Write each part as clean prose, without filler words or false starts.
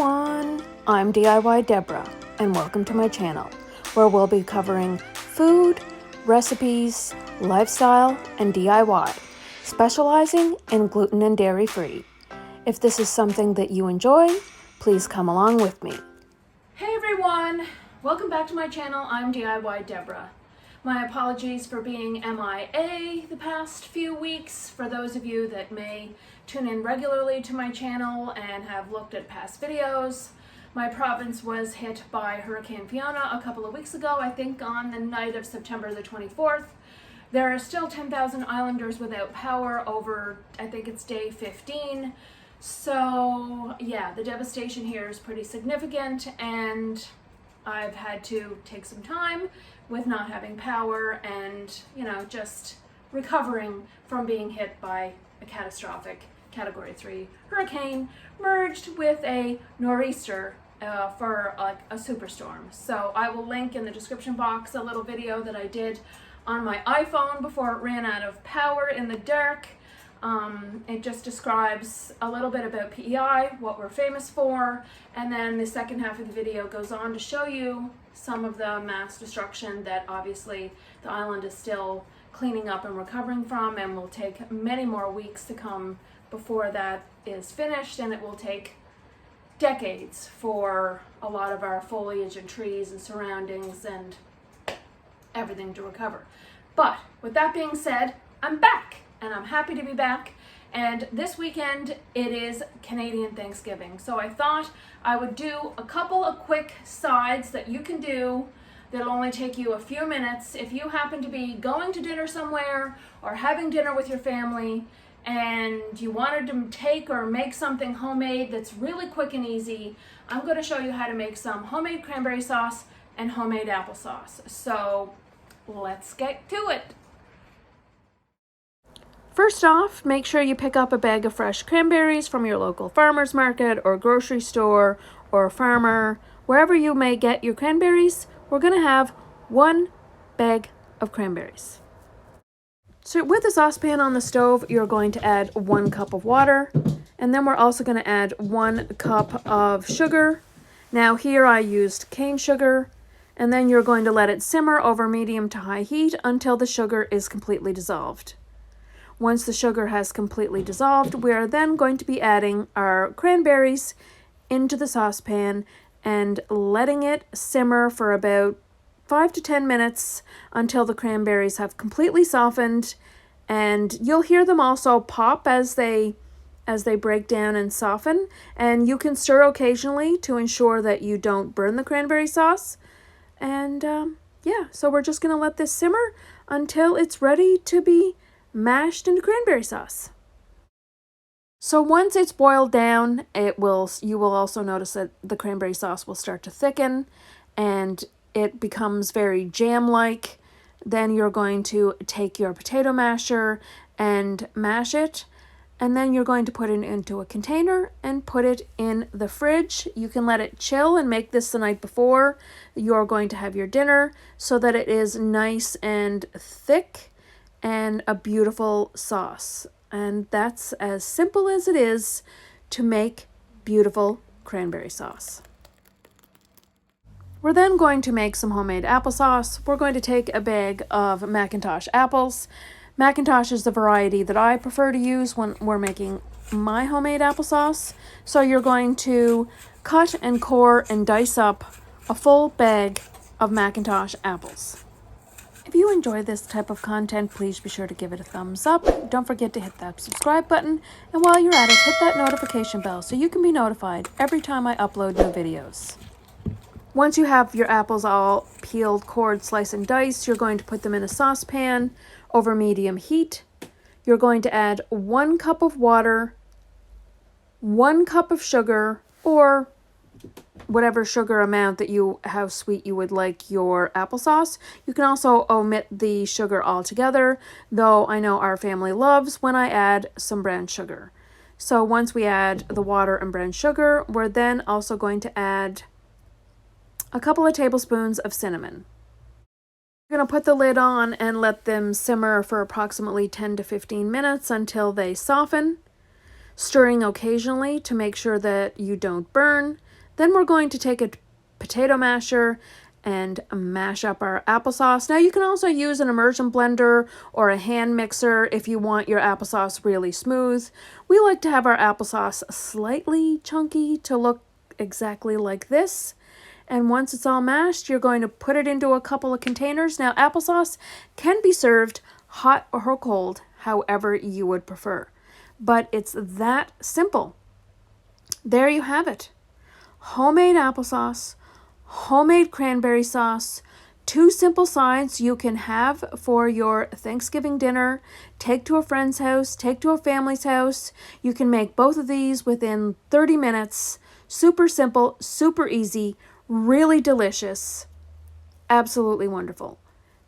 everyone, I'm DIY Deborah, and welcome to my channel, where we'll be covering food, recipes, lifestyle, and DIY, specializing in gluten and dairy-free. If this is something that you enjoy, please come along with me. Hey everyone, welcome back to my channel. I'm DIY Deborah. My apologies for being MIA the past few weeks. For those of you that may tune in regularly to my channel and have looked at past videos, my province was hit by Hurricane Fiona a couple of weeks ago, I think on the night of September the 24th. There are still 10,000 islanders without power over, I think it's day 15. So yeah, the devastation here is pretty significant, and I've had to take some time with not having power and, just recovering from being hit by a catastrophic Category 3 hurricane merged with a nor'easter for like a superstorm. So I will link in the description box a little video that I did on my iPhone before it ran out of power in the dark. It just describes a little bit about PEI, what we're famous for, and then the second half of the video goes on to show you some of the mass destruction that obviously the island is still cleaning up and recovering from, and will take many more weeks to come before that is finished, and it will take decades for a lot of our foliage and trees and surroundings and everything to recover. But with that being said, I'm back, and I'm happy to be back. And this weekend it is Canadian Thanksgiving. So I thought I would do a couple of quick sides that you can do that'll only take you a few minutes. If you happen to be going to dinner somewhere or having dinner with your family and you wanted to take or make something homemade that's really quick and easy, I'm going to show you how to make some homemade cranberry sauce and homemade applesauce. So let's get to it. First off, make sure you pick up a bag of fresh cranberries from your local farmer's market or grocery store or farmer. Wherever you may get your cranberries, we're going to have 1 bag of cranberries. So with a saucepan on the stove, you're going to add 1 cup of water, and then we're also going to add 1 cup of sugar. Now here I used cane sugar, and then you're going to let it simmer over medium to high heat until the sugar is completely dissolved. Once the sugar has completely dissolved, we are then going to be adding our cranberries into the saucepan and letting it simmer for about 5 to 10 minutes until the cranberries have completely softened, and you'll hear them also pop as they break down and soften, and you can stir occasionally to ensure that you don't burn the cranberry sauce. And yeah, so we're just going to let this simmer until it's ready to be mashed into cranberry sauce. So once it's boiled down, you will also notice that the cranberry sauce will start to thicken and it becomes very jam-like. Then you're going to take your potato masher and mash it, and then you're going to put it into a container and put it in the fridge. You can let it chill and make this the night before you're going to have your dinner so that it is nice and thick and a beautiful sauce. And that's as simple as it is to make beautiful cranberry sauce. We're then going to make some homemade applesauce. We're going to take a bag of McIntosh apples. McIntosh is the variety that I prefer to use when we're making my homemade applesauce. So you're going to cut and core and dice up a full bag of McIntosh apples. If you enjoy this type of content, please be sure to give it a thumbs up. Don't forget to hit that subscribe button. And while you're at it, hit that notification bell so you can be notified every time I upload new videos. Once you have your apples all peeled, cored, sliced, and diced, you're going to put them in a saucepan over medium heat. You're going to add 1 cup of water, 1 cup of sugar, or whatever sugar amount that how sweet you would like your applesauce. You can also omit the sugar altogether, though I know our family loves when I add some brown sugar. So once we add the water and brown sugar, we're then also going to add a couple of tablespoons of cinnamon. You're going to put the lid on and let them simmer for approximately 10 to 15 minutes until they soften, stirring occasionally to make sure that you don't burn. Then we're going to take a potato masher and mash up our applesauce. Now you can also use an immersion blender or a hand mixer if you want your applesauce really smooth. We like to have our applesauce slightly chunky to look exactly like this. And once it's all mashed, you're going to put it into a couple of containers. Now applesauce can be served hot or cold, however you would prefer. But it's that simple. There you have it. Homemade applesauce, homemade cranberry sauce, two simple sides you can have for your Thanksgiving dinner. Take to a friend's house, take to a family's house. You can make both of these within 30 minutes. Super simple, super easy, really delicious, absolutely wonderful.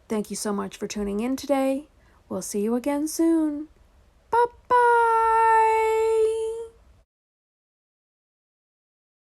Thank you so much for tuning in today. We'll see you again soon. Bye-bye.